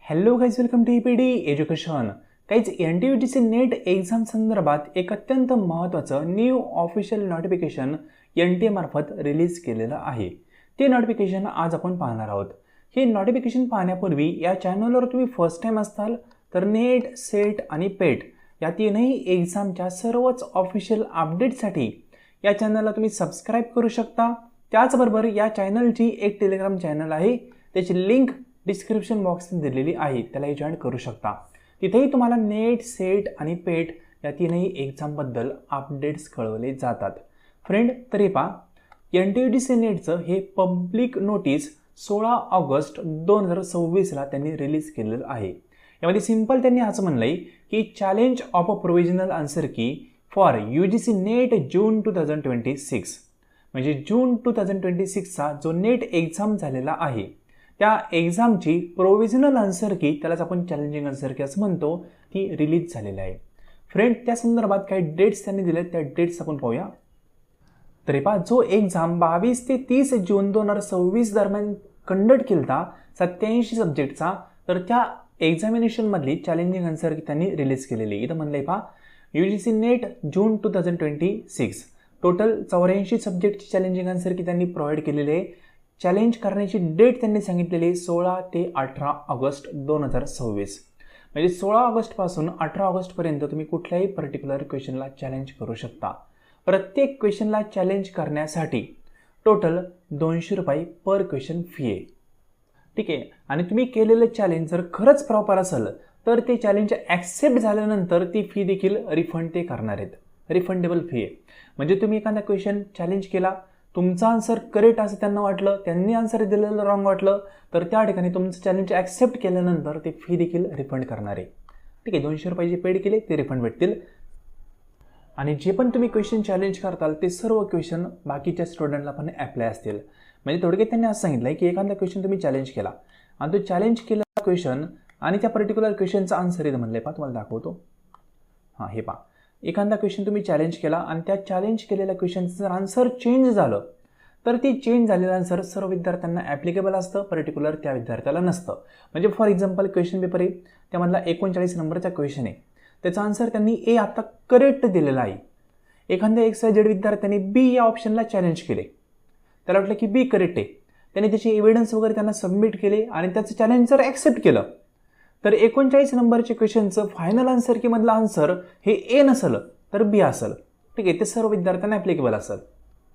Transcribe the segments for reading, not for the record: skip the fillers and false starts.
Hello guys, welcome to EPD education. Guys, NTUTC NET exam संदर्भात एक अत्यंत महत्त्वाचं न्यू ऑफिशियल नोटिफिकेशन NTA मार्फत रिलीज केलेलं आहे. ते नोटिफिकेशन आज आपण पाहणार आहोत. हे नोटिफिकेशन पाहण्यापूर्वी या चॅनलवर तुम्ही फर्स्ट टाइम असाल तर नेट, सेट आणि पेट या तीनही एक्झामच्या सर्वच ऑफिशियल अपडेटसाठी या चॅनलला तुम्ही सबस्क्राईब करू शकता. त्याचबरोबर या चॅनलची एक टेलिग्राम चॅनल आहे, त्याची लिंक डिस्क्रिप्शन बॉक्समध्ये दिलेली आहे, त्यालाही जॉईन करू शकता. तिथेही तुम्हाला नेट, सेट आणि पेट या तीनही एक्झामबद्दल अपडेट्स कळवले जातात. फ्रेंड, तरी पहा, NTUTC नेटचं हे पब्लिक नोटीस 16 ऑगस्ट 2026ला त्यांनी रिलीज केलेलं आहे. यामध्ये सिंपल त्यांनी असं म्हणलंय की challenge of a provisional answer की फॉर UGC नेट जून 2026, म्हणजे जून 2026चा जो नेट एक्झाम झालेला आहे त्या एक्झामची प्रोव्हिजनल आन्सर की, त्यालाच आपण चॅलेंजिंग आन्सर की असं म्हणतो, ती रिलीज झालेली आहे. फ्रेंड, त्या संदर्भात काही डेट्स त्यांनी दिले, त्या डेट्स आपण पाहूया. तरी पहा, जो एक्झाम 22 ते 30 जून 2026 दरम्यान कंडक्ट केला 87 सब्जेक्टचा, तर त्या एक्झामिनेशनमधली चॅलेंजिंग आन्सर की त्यांनी रिलीज केलेली. इथं म्हणलंय पहा, UGC नेट जून 2026 टोटल 84 सब्जेक्टची चॅलेंजिंग आन्सर की त्यांनी प्रोव्हाइड केलेली आहे. चॅलेंज करण्याची डेट त्यांनी सांगितलेली 16 ते 18 ऑगस्ट 2026, म्हणजे 16 ऑगस्टपासून 18 ऑगस्टपर्यंत तुम्ही कुठल्याही पर्टिक्युलर क्वेश्चनला चॅलेंज करू शकता. प्रत्येक क्वेश्चनला चॅलेंज करण्यासाठी टोटल 200 रुपये पर क्वेश्चन फी आहे. ठीक आहे, आणि तुम्ही केलेलं चॅलेंज जर खरंच प्रॉपर असेल तर ते चॅलेंज ॲक्सेप्ट झाल्यानंतर ती फी देखील रिफंड ते करणार आहेत. रिफंडेबल फी आहे. म्हणजे तुम्ही एखादा क्वेश्चन चॅलेंज केला, तुमचा आन्सर करेक्ट असं त्यांना वाटलं, त्यांनी आन्सर दिलेलं रॉंग वाटलं, तर त्या ठिकाणी तुमचं चॅलेंज ॲक्सेप्ट केल्यानंतर ते फी देखील रिफंड करणार आहे. ठीक आहे, 200 रुपये जे पेड केले ते रिफंड भेटतील. आणि जे पण तुम्ही क्वेश्चन चॅलेंज करताल ते सर्व क्वेश्चन बाकीच्या स्टुडंटला पण ॲप्लाय असतील. म्हणजे थोडक्यात त्यांनी असं सांगितलं आहे की एखादा क्वेश्चन तुम्ही चॅलेंज केला आणि तो चॅलेंज केलेला क्वेश्चन आणि त्या पर्टिक्युलर क्वेश्चनचा आन्सर इथं म्हणलं आहे, पहा तुम्हाला दाखवतो. हां, हे पहा, एखादा क्वेश्चन तुम्ही चॅलेंज केला आणि त्या चॅलेंज केलेल्या क्वेश्चनचं जर आन्सर चेंज झालं तर ते चेंज झालेलं आन्सर सर्व विद्यार्थ्यांना ॲप्लिकेबल असतं, पर्टिक्युलर त्या विद्यार्थ्याला नसतं. म्हणजे फॉर एक्झाम्पल क्वेश्चन पेपर आहे, त्यामधला 39 नंबरचा क्वेश्चन आहे, त्याचा आन्सर त्यांनी ए आता करेक्ट दिलेला आहे. एखाद्या XYZ विद्यार्थ्यांनी बी या ऑप्शनला चॅलेंज केले, त्याला वाटलं की बी करेक्ट आहे, त्याने त्याचे एव्हिडन्स वगैरे त्यांना सबमिट केले आणि त्याचं चॅलेंज जर ॲक्सेप्ट केलं तर 39 नंबरच्या क्वेश्चनचं फायनल आन्सर की मधलं आन्सर हे ए नसेल तर बी असेल. ठीक आहे, ते सर्व विद्यार्थ्यांना ॲप्लिकेबल असेल.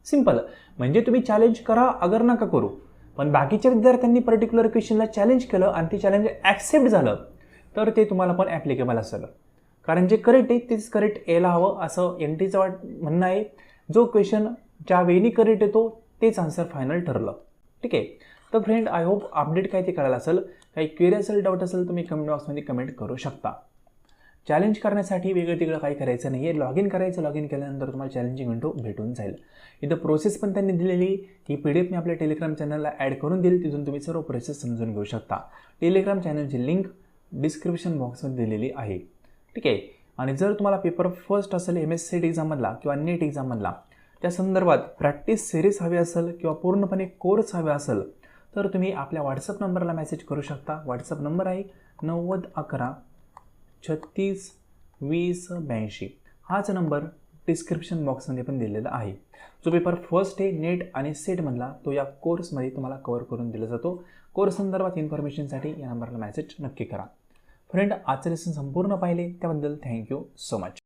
सिंपल. म्हणजे तुम्ही चॅलेंज करा अगर नका करू, पण बाकीच्या विद्यार्थ्यांनी पर्टिक्युलर क्वेश्चनला चॅलेंज केलं आणि ते चॅलेंज ॲक्सेप्ट झालं तर ते तुम्हाला पण ॲप्लिकेबल असेल. कारण जे करेक्ट आहे तेच करेक्ट यायला हवं असं NTचं म्हणणं आहे. जो क्वेश्चन ज्या वेळी करेक्ट येतो तेच आन्सर फायनल ठरलं. ठीक आहे. तर फ्रेंड, आय होप अपडेट काय ते कळालं असेल. काही क्वेरी असेल, डाऊट असेल, तुम्ही कमेंट बॉक्समध्ये कमेंट करू शकता. चॅलेंज करण्यासाठी वेगळं तिकडं काही करायचं नाही आहे. लॉग इन करायचं, लॉग इन केल्यानंतर तुम्हाला चॅलेंजिंग विंडो भेटून जाईल. इथं प्रोसेस पण त्यांनी दिलेली, ही PDF मी आपल्या टेलिग्राम चॅनलला ॲड करून देईल, तिथून तुम्ही सर्व प्रोसेस समजून घेऊ शकता. टेलिग्राम चॅनलची लिंक डिस्क्रिप्शन बॉक्समध्ये दिलेली आहे. ठीक आहे. आणि जर तुम्हाला पेपर फर्स्ट असेल MS सेट एक्झाममधला किंवा नेट एक्झाममधला, त्या संदर्भात प्रॅक्टिस सिरीज हवी असेल किंवा पूर्णपणे कोर्स हवे असेल तर तुम्ही आपल्या व्हॉट्सअप नंबरला मेसेज करू शकता. व्हॉट्सअप नंबर आहे 9011 36 20 82. हाच नंबर डिस्क्रिप्शन बॉक्समध्ये पण दिलेला आहे. जो पेपर फर्स्ट आहे नेट आणि सेटमधला, तो या कोर्समध्ये तुम्हाला कव्हर करून दिला जातो. कोर्स संदर्भात इन्फॉर्मेशनसाठी या नंबरला मेसेज नक्की करा. फ्रेंड, आजचं लेसन संपूर्ण पाहिले त्याबद्दल थँक्यू सो मच.